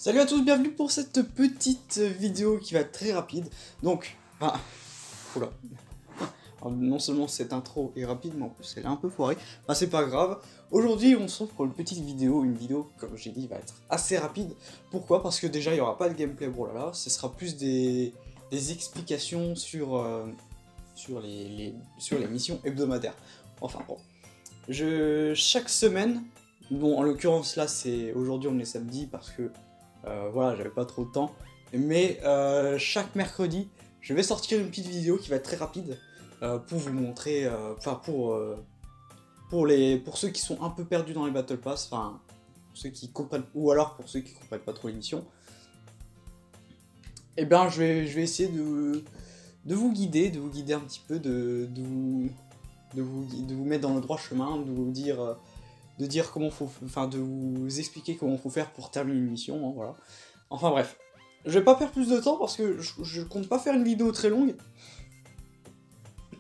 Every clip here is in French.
Salut à tous, bienvenue pour cette petite vidéo qui va être très rapide. Donc, oula. Alors, non seulement cette intro est rapide, mais en plus elle est un peu foirée. Enfin, c'est pas grave. Aujourd'hui, on se retrouve pour une petite vidéo. Une vidéo, comme j'ai dit, va être assez rapide. Pourquoi? Parce que déjà, il n'y aura pas de gameplay, voilà. Ce sera plus des explications sur les missions hebdomadaires. Enfin bon. Chaque semaine, bon, en l'occurrence là, c'est aujourd'hui on est samedi parce que voilà, j'avais pas trop de temps. Mais chaque mercredi, je vais sortir une petite vidéo qui va être très rapide pour vous montrer, pour ceux qui sont un peu perdus dans les Battle Pass, enfin, pour ceux qui comprennent, ou alors pour ceux qui comprennent pas trop l'émission. Et bien, je vais essayer de vous guider un petit peu, de vous mettre dans le droit chemin, de vous dire. De vous expliquer comment faut faire pour terminer une mission, hein, voilà. Enfin bref, je vais pas perdre plus de temps parce que je compte pas faire une vidéo très longue.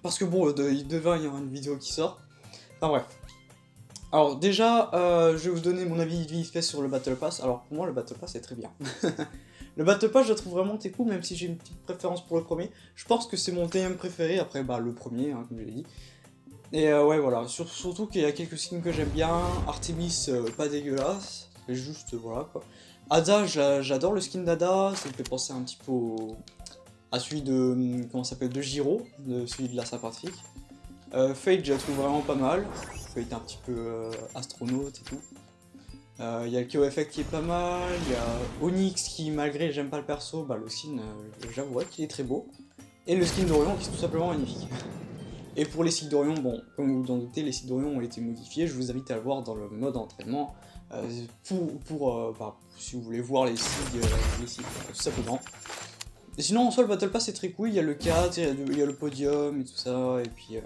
Parce que bon, il devait y avoir une vidéo qui sort. Enfin bref. Alors déjà, je vais vous donner mon avis vite fait sur le Battle Pass. Alors pour moi, le Battle Pass est très bien. Le Battle Pass, je le trouve vraiment très cool, même si j'ai une petite préférence pour le premier. Je pense que c'est mon deuxième préféré, après le premier, hein, comme je l'ai dit. Et ouais, voilà, surtout qu'il y a quelques skins que j'aime bien. Artemis, pas dégueulasse, c'est juste, voilà quoi. Ada, j'adore le skin d'Ada, ça me fait penser un petit peu à celui de, comment ça s'appelle, de Giro, celui de la Saint-Patrick. Fate, je la trouve vraiment pas mal, Fate un petit peu astronaute et tout. Il y a le KO Effect qui est pas mal, il y a Onyx qui, malgré j'aime pas le perso, le skin, j'avoue qu'il est très beau. Et le skin d'Orion qui est tout simplement magnifique. Et pour les cycles d'Orion, bon, comme vous vous en doutez, les cycles d'Orion ont été modifiés, je vous invite à le voir dans le mode entraînement, si vous voulez voir les cycles, tout simplement. Et sinon, en soi, le Battle Pass est très cool, il y a le 4, il y a le podium et tout ça, et puis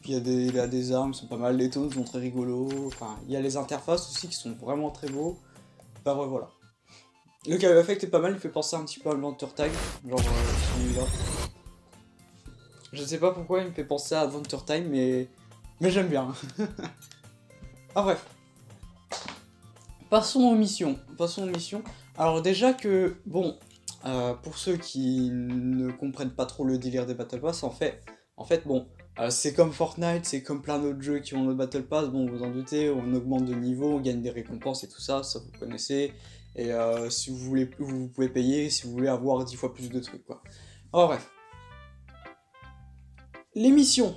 il y a des armes qui sont pas mal, les tones sont très rigolos, enfin, il y a les interfaces aussi qui sont vraiment très beaux, enfin ouais, voilà. Le KO Effect est pas mal, il fait penser un petit peu à Adventure Time, genre celui-là. Je sais pas pourquoi il me fait penser à Adventure Time, mais j'aime bien. Ah bref. Passons aux missions. Alors déjà que, bon, pour ceux qui ne comprennent pas trop le délire des Battle Pass, en fait bon, c'est comme Fortnite, c'est comme plein d'autres jeux qui ont le Battle Pass, bon, vous en doutez, on augmente de niveau, on gagne des récompenses et tout ça, ça vous connaissez. Et si vous voulez, vous pouvez payer si vous voulez avoir 10 fois plus de trucs, quoi. Alors bref. Les missions.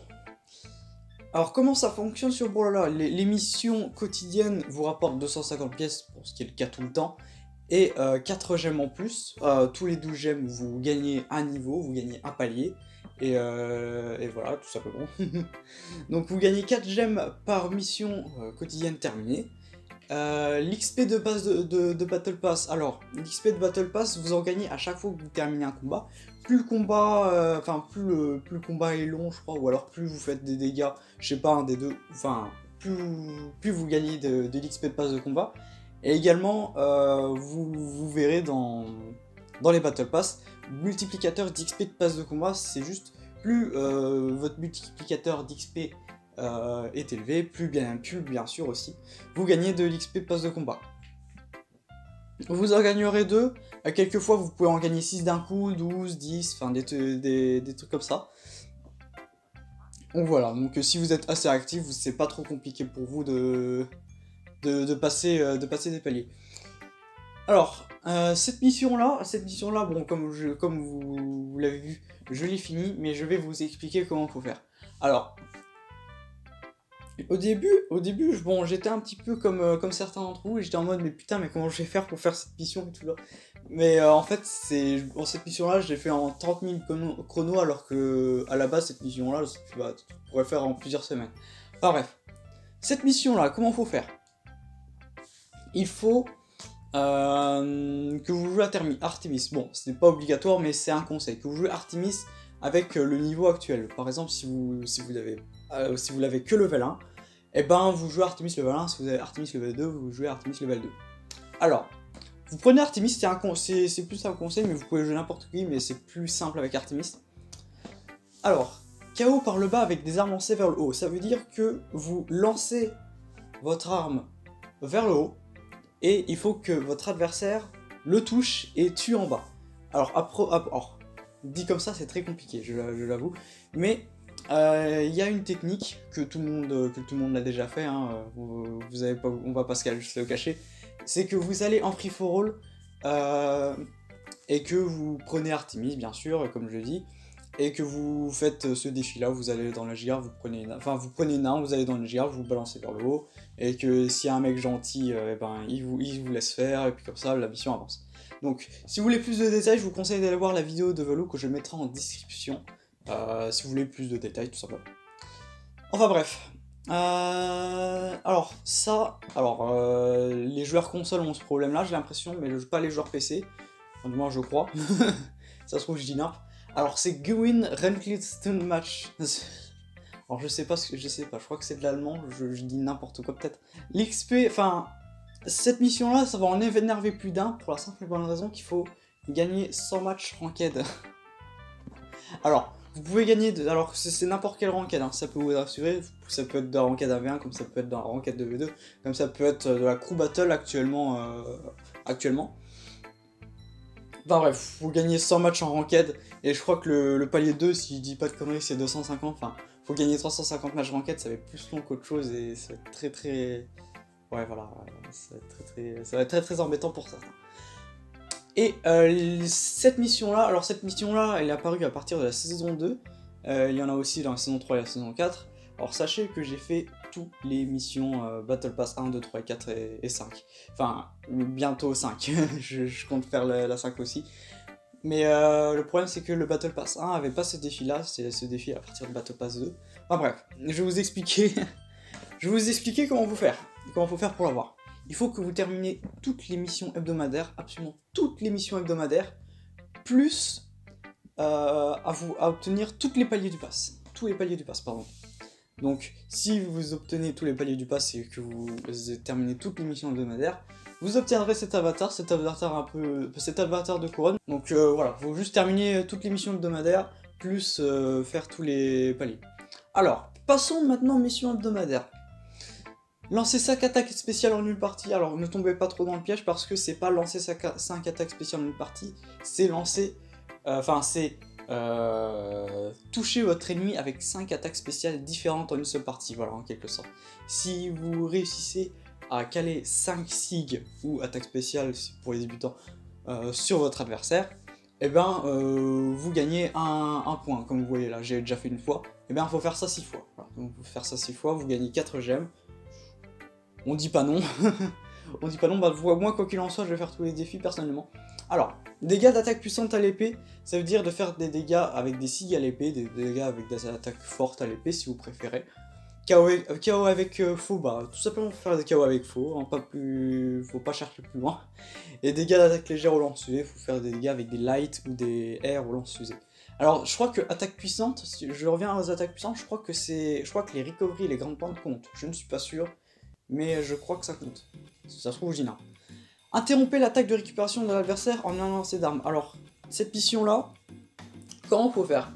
Alors comment ça fonctionne sur Brawlhalla? Les missions quotidiennes vous rapportent 250 pièces, pour ce qui est le cas tout le temps, et 4 gemmes en plus. Tous les 12 gemmes, vous gagnez un niveau, vous gagnez un palier, et voilà, tout simplement. Donc vous gagnez 4 gemmes par mission quotidienne terminée. L'XP de base de Battle Pass, alors l'XP de Battle Pass vous en gagnez à chaque fois que vous terminez un combat. Plus le combat, plus le combat est long, je crois, ou alors plus vous faites des dégâts, je sais pas, un des deux, enfin plus vous gagnez de l'XP de pass de combat. Et également vous verrez dans les Battle Pass, multiplicateur d'XP de pass de combat, c'est juste plus votre multiplicateur d'XP est élevé, plus bien sûr aussi, vous gagnez de l'XP de passe de combat. Vous en gagnerez 2, quelquefois vous pouvez en gagner 6 d'un coup, 12, 10, enfin des trucs comme ça. Donc voilà, donc si vous êtes assez actif, c'est pas trop compliqué pour vous de passer des paliers. Alors, cette mission là, bon, comme vous l'avez vu, je l'ai fini, mais je vais vous expliquer comment il faut faire. Alors, au début, bon, j'étais un petit peu comme certains d'entre vous, et j'étais en mode, mais putain, mais comment je vais faire pour faire cette mission et tout là. Mais en fait, cette mission-là, je l'ai fait en 30 000 chrono, alors que, à la base, cette mission-là, tu pourrais le faire en plusieurs semaines. Enfin bref, cette mission-là, comment faut faire? Il faut que vous jouez Artemis. Bon, ce n'est pas obligatoire, mais c'est un conseil, que vous jouez Artemis avec le niveau actuel. Par exemple, si vous l'avez que level 1, et ben vous jouez Artemis level 1, si vous avez Artemis level 2, vous jouez Artemis level 2. Alors, vous prenez Artemis, c'est plus un conseil, mais vous pouvez jouer n'importe qui, mais c'est plus simple avec Artemis. Alors, KO par le bas avec des armes lancées vers le haut, ça veut dire que vous lancez votre arme vers le haut, et il faut que votre adversaire le touche et tue en bas. Alors, dit comme ça, c'est très compliqué, je l'avoue, mais il y a une technique que tout le monde l'a déjà fait, hein, vous avez pas, on va pas se le cacher, c'est que vous allez en free for all et que vous prenez Artemis, bien sûr, comme je dis, et que vous faites ce défi-là, vous allez dans la JR, vous prenez une arme, vous allez dans la JR, vous balancez vers le haut, et que s'il y a un mec gentil, il vous laisse faire, et puis comme ça, la mission avance. Donc, si vous voulez plus de détails, je vous conseille d'aller voir la vidéo de Velo que je mettrai en description, si vous voulez plus de détails, tout simplement. Enfin bref. Les joueurs console ont ce problème-là, j'ai l'impression, mais pas les joueurs PC. Enfin, du moins, je crois. Ça se trouve, je dis n'importe. Alors, c'est Gewinn Renklitsten Match. Alors, je sais pas, je crois que c'est de l'allemand, je dis n'importe quoi peut-être. L'XP, enfin, cette mission-là, ça va en énerver plus d'un, pour la simple et bonne raison qu'il faut gagner 100 matchs ranked. Alors, vous pouvez gagner, alors c'est n'importe quel ranked, hein, ça peut vous rassurer, ça peut être de la ranked AV1, comme ça peut être de la ranked de V2, comme ça peut être de la crew battle actuellement. Enfin bref, vous gagnez 100 matchs en ranked, et je crois que le palier 2, si je dis pas de conneries, c'est 250, enfin, faut gagner 350 matchs ranked, ça va être plus long qu'autre chose, et ça va être très... Ouais, voilà, ça va être très embêtant pour certains. Et cette mission-là, elle est apparue à partir de la saison 2, il y en a aussi dans la saison 3 et la saison 4, alors sachez que j'ai fait toutes les missions Battle Pass 1, 2, 3, 4 et 5. Enfin, bientôt 5, je compte faire la 5 aussi. Mais le problème c'est que le Battle Pass 1 avait pas ce défi-là, c'est ce défi à partir de Battle Pass 2. Enfin bref, je vais vous expliquer, comment faut faire pour l'avoir. Il faut que vous terminez toutes les missions hebdomadaires, absolument toutes les missions hebdomadaires, plus à obtenir tous les paliers du pass. Tous les paliers du pass, pardon. Donc, si vous obtenez tous les paliers du pass et que vous terminez toutes les missions hebdomadaires, vous obtiendrez cet avatar de couronne. Donc voilà, il faut juste terminer toutes les missions hebdomadaires, plus faire tous les paliers. Alors, passons maintenant aux missions hebdomadaires. Lancer 5 attaques spéciales en une partie, alors ne tombez pas trop dans le piège parce que c'est pas lancer 5 attaques spéciales en une partie, c'est toucher votre ennemi avec 5 attaques spéciales différentes en une seule partie, voilà, en quelque sorte. Si vous réussissez à caler 5 SIG ou attaques spéciales pour les débutants sur votre adversaire, et ben vous gagnez un point, comme vous voyez là, j'ai déjà fait une fois, et bien il faut faire ça 6 fois. Voilà. Donc vous faire ça 6 fois, vous gagnez 4 gemmes. On dit pas non. On dit pas non, bah moi quoi qu'il en soit, je vais faire tous les défis personnellement. Alors, dégâts d'attaque puissante à l'épée, ça veut dire de faire des dégâts avec des SIG à l'épée, des dégâts avec des attaques fortes à l'épée si vous préférez. KO avec faux, bah tout simplement faire des KO avec faux, hein, faut pas chercher plus loin. Et dégâts d'attaque légère au lance-fusée, faut faire des dégâts avec des light ou des air au lance-fusée. Alors je crois que attaque puissante, si je reviens aux attaques puissantes, je crois que les recovery et les grandes pentes comptent, je ne suis pas sûr. Mais je crois que ça compte. Si ça se trouve, je dis non. Interrompez l'attaque de récupération de l'adversaire en un lancer d'armes. Alors, cette mission-là, comment faut faire?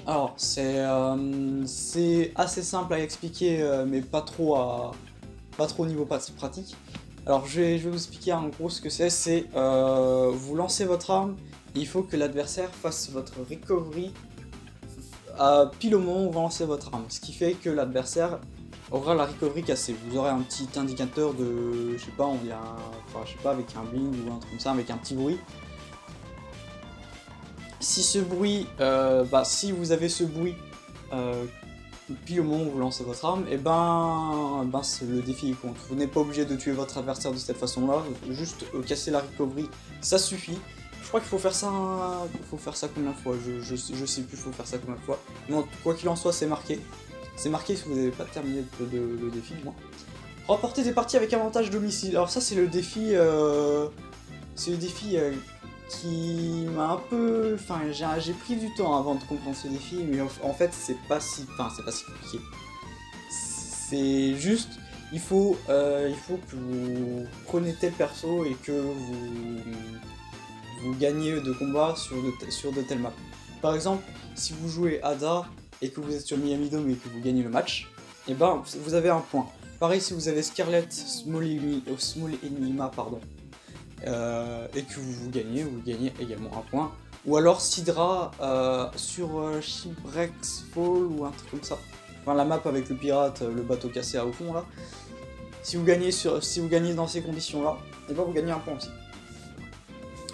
Alors, c'est assez simple à expliquer, mais pas trop au niveau pratique. Alors, je vais vous expliquer en gros ce que c'est. Vous lancez votre arme, et il faut que l'adversaire fasse votre recovery pile au moment où vous lancez votre arme. Ce qui fait que l'adversaire aura la recovery cassée. Vous aurez un petit indicateur de, je sais pas, avec un bling ou un truc comme ça, avec un petit bruit. Si ce bruit, si vous avez ce bruit pile au moment où vous lancez votre arme, et le défi compte. Vous n'êtes pas obligé de tuer votre adversaire de cette façon-là, juste casser la recovery, ça suffit. Je crois qu'il faut faire ça, combien de fois, je sais plus, il faut faire ça combien de fois. Non, quoi qu'il en soit, c'est marqué. C'est marqué si vous n'avez pas terminé le défi, du moins. Remporter des parties avec avantage domicile. Alors ça, c'est le défi... qui m'a un peu... Enfin, j'ai pris du temps avant de comprendre ce défi, mais en fait, c'est pas si compliqué. C'est juste... Il faut que vous preniez tel perso et que vous gagnez de combats sur de telles maps. Par exemple, si vous jouez Ada et que vous êtes sur Miami Dome et que vous gagnez le match, et ben vous avez un point. Pareil si vous avez Scarlet, Small Enigma, pardon, et que vous gagnez également un point. Ou alors Sidra sur Shipwreck's Fall ou un truc comme ça. Enfin la map avec le pirate, le bateau cassé au fond là. Si vous gagnez dans ces conditions là, et ben vous gagnez un point aussi.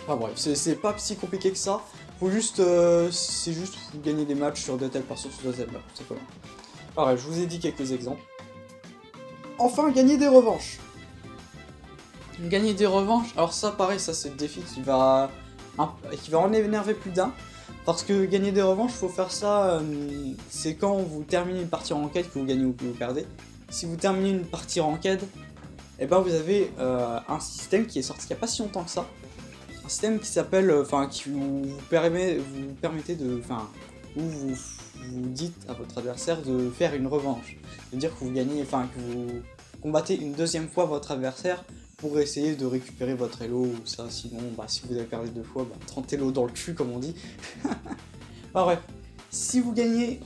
Enfin bref, c'est pas si compliqué que ça. Faut juste, c'est juste vous gagnez des matchs sur de telles personnes sur de telles maps, c'est quoi. Pareil, je vous ai dit quelques exemples. Enfin, gagner des revanches. Gagner des revanches, alors ça pareil, ça c'est le défi qui va en énerver plus d'un. Parce que gagner des revanches, faut faire ça, c'est quand vous terminez une partie en ranked que vous gagnez ou que vous perdez. Si vous terminez une partie en ranked, et ben vous avez un système qui est sorti il n'y a pas si longtemps que ça. Un système qui s'appelle, qui vous permettez de, où vous dites à votre adversaire de faire une revanche. C'est-à-dire que vous gagnez, que vous combattez une deuxième fois votre adversaire pour essayer de récupérer votre elo ou ça, sinon, si vous avez perdu 2 fois, 30 elo dans le cul comme on dit. Enfin bref, si vous gagnez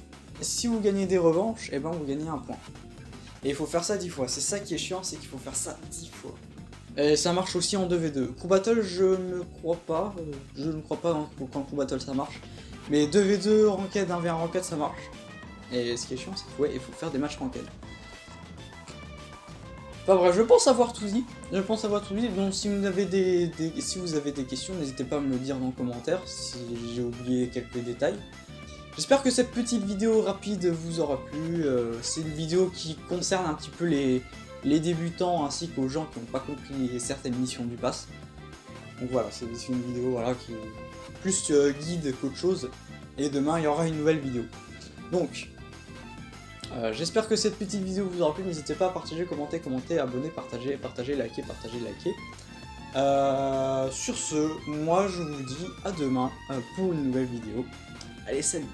des revanches, et ben vous gagnez un point. Et il faut faire ça 10 fois, c'est ça qui est chiant, c'est qu'il faut faire ça 10 fois. Et ça marche aussi en 2v2. Crew Battle, je ne crois pas qu'en Crew Battle ça marche. Mais 2v2, ranked, 1v1 ranked, ça marche. Et ce qui est chiant, c'est qu'il faut faire des matchs ranked. Enfin bref, je pense avoir tout dit. Donc si vous avez des questions, n'hésitez pas à me le dire dans les commentaires si j'ai oublié quelques détails. J'espère que cette petite vidéo rapide vous aura plu. C'est une vidéo qui concerne un petit peu les débutants ainsi qu'aux gens qui n'ont pas compris certaines missions du pass. Donc voilà, c'est une vidéo qui est plus guide qu'autre chose. Et demain, il y aura une nouvelle vidéo. Donc, j'espère que cette petite vidéo vous aura plu. N'hésitez pas à partager, commenter, abonner, partager, liker. Sur ce, moi je vous dis à demain pour une nouvelle vidéo. Allez, salut!